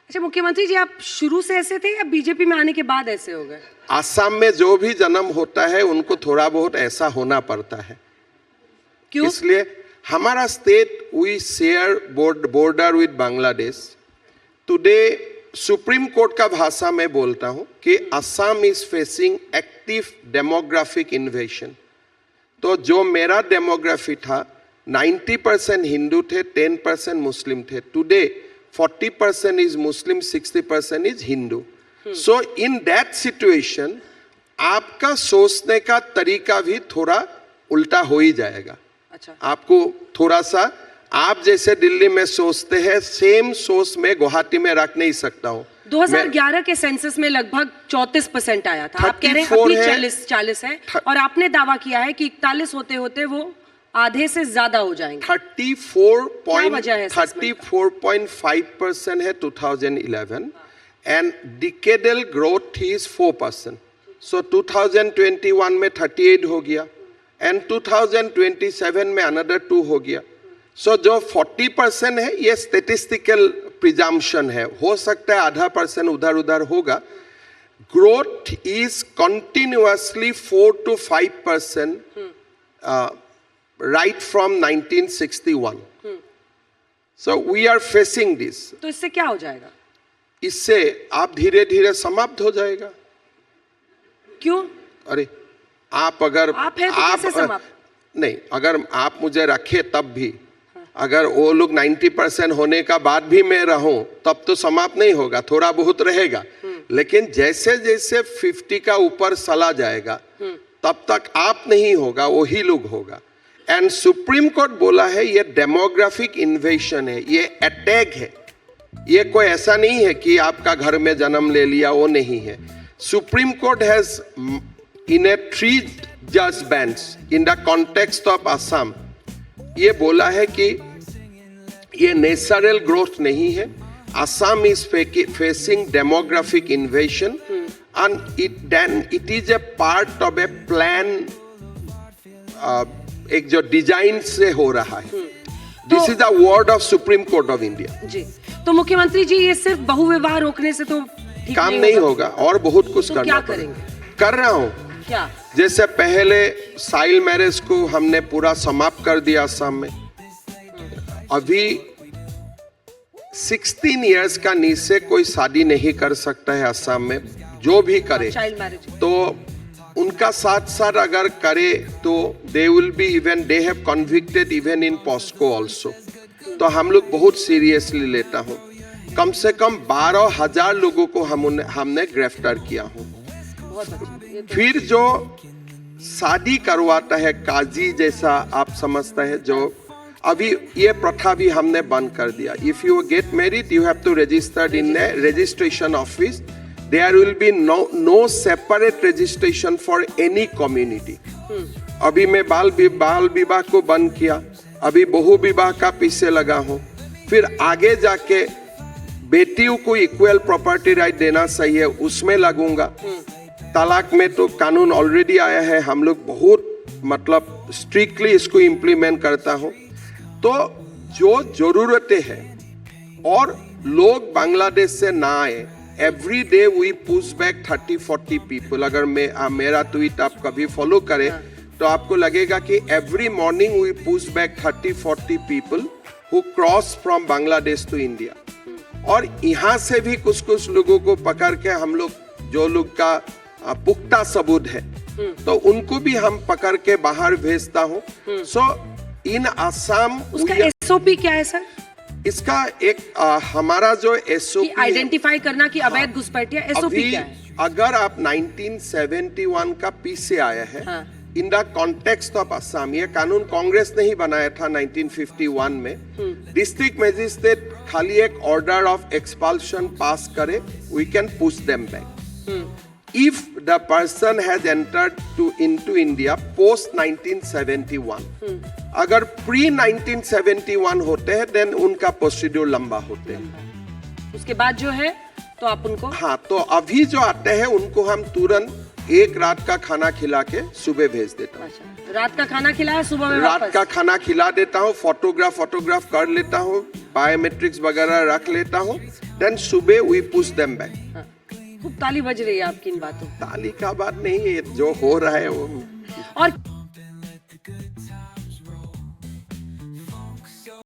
अच्छा मुख्यमंत्री जी, आप शुरू से ऐसे थे या बीजेपी में आने के बाद ऐसे हो गए? आसाम में जो भी जन्म होता है उनको थोड़ा बहुत ऐसा होना पड़ता है। क्यों? इसलिए हमारा state we share border with Bangladesh. Today supreme court का भाषा में बोलता हूं कि Assam is facing active demographic invasion. तो जो मेरा डेमोग्राफी था 90% हिंदू थे, 10% मुस्लिम थे। Today 40% is Muslim, 60% is Hindu. So in that situation आपका सोचने का तरीका भी थोड़ा उल्टा हो ही जाएगा। अच्छा, आपको थोड़ा सा, आप जैसे दिल्ली में सोचते हैं सेम सोच में गुवाहाटी में रख नहीं सकता हूँ। 2011 के सेंसस में लगभग 34% आया था। आप कह रहे हैं अभी 40 है और आपने दावा किया है कि 41 होते होते वो आधे से ज्यादा हो जाएंगे। 34.5% है 2011 एंड डिकेडल ग्रोथ इज 4%। सो 2021 में 38 हो गया एंड 2027 में अनदर 2 हो गया। सो जो 40% है ये स्टेटिस्टिकल प्रिजम्पशन है, हो सकता है आधा % उधर उधर होगा। Growth is continuously 4 to 5% right from 1961. So we are facing this. तो इससे क्या हो जाएगा? इससे आप धीरे धीरे समाप्त हो जाएगा। क्यों? अरे आप अगर आप हैं तो कैसे समाप्त? नहीं, अगर आप मुझे रखे तब भी, अगर वो लोग 90% होने का बाद भी मैं रहूं तब तो समाप्त नहीं होगा, थोड़ा बहुत रहेगा। लेकिन जैसे जैसे 50 का ऊपर चला जाएगा तब तक आप नहीं होगा, वही लोग होगा। एंड सुप्रीम कोर्ट बोला है ये डेमोग्राफिक इन्वेशन है, ये अटैक है। ये कोई ऐसा नहीं है कि आपका घर में जन्म ले लिया, वो नहीं है। Supreme Court has in a 3 जज bench in the context of Assam ये बोला है कि ये नेचुरल ग्रोथ नहीं है। Assam is facing demographic invasion and it is a part of a plan, एक जो डिजाइन से हो रहा है। This is the word of Supreme Court of India. जी, तो मुख्यमंत्री जी ये सिर्फ बहुविवाह रोकने से तो काम नहीं होगा और बहुत कुछ तो करना क्या पड़ेगा। करेंगे? कर रहा हूँ। क्या? जैसे पहले चाइल्ड मैरिज को हमने पूरा समाप्त कर दिया असम में। अभी 16 इयर्स का नीचे कोई शादी नहीं कर सकता है असम में, जो भी करे। चाइल्ड मैरिज तो उनका साथ साथ अगर करे तो they will be even they have convicted even in POCSO also. तो हम लोग बहुत सीरियसली लेता हूँ। कम से कम 12,000 लोगों को हमने गिरफ्तार किया हूँ। फिर जो शादी करवाता है काजी जैसा आप समझता है, जो अभी ये प्रथा भी हमने बंद कर दिया। If you get married you have to registered in a registration office. There will be no separate registration for any community. अभी मैं बाल विवाह को बंद किया, अभी बहु विवाह का पीछे लगा हूँ। फिर आगे जाके बेटियों को इक्वल प्रॉपर्टी राइट देना चाहिए, उसमें लगूंगा। तलाक में तो कानून ऑलरेडी आया है, हम लोग बहुत मतलब स्ट्रिक्टली इसको इम्प्लीमेंट करता हूँ। तो जो जरूरतें हैं और लोग बांग्लादेश से ना आए, every day we push back 30-40 people. अगर मेरा ट्वीट आप कभी फॉलो करें तो आपको लगेगा कि every morning we push back 30-40 people who cross from Bangladesh to India. और यहाँ से भी कुछ कुछ लोगों को पकड़ के हम लोग, जो लोग का पुख्ता सबूत है, तो उनको भी हम पकड़ के बाहर भेजता हूँ। सो इन असम उसका एसओपी क्या है सर? इसका एक हमारा जो एसओपी आइडेंटिफाई करना कि अवैध घुसपैठिया, एसओपी क्या है? अगर आप 1971 का पीछे आया है, इन द कॉन्टेक्स्ट ऑफ असम, ये कानून कांग्रेस ने ही बनाया था 1951 में। डिस्ट्रिक्ट मजिस्ट्रेट खाली एक ऑर्डर ऑफ एक्सपल्शन पास करे, we can push them back. If the person has entered into India post 1971, अगर pre 1971 होते हैं then उनका प्रोसीड्यूर लंबा होते हैं। उसके बाद जो है तो आप उनको, हाँ, तो अभी जो आते हैं उनको हम तुरंत एक रात का खाना खिला के सुबह भेज देता हूँ। अच्छा, रात का खाना खिलाया, सुबह में रात वापस? का खाना खिला देता हूँ, फोटोग्राफ कर लेता हूँ, बायोमेट्रिक्स वगैरह रख लेता हूँ। देन सुबह वी पुश देम बैक। हाँ, खूब ताली बज रही है आपकी इन बातों। ताली का बात नहीं है, जो हो रहा है वो। और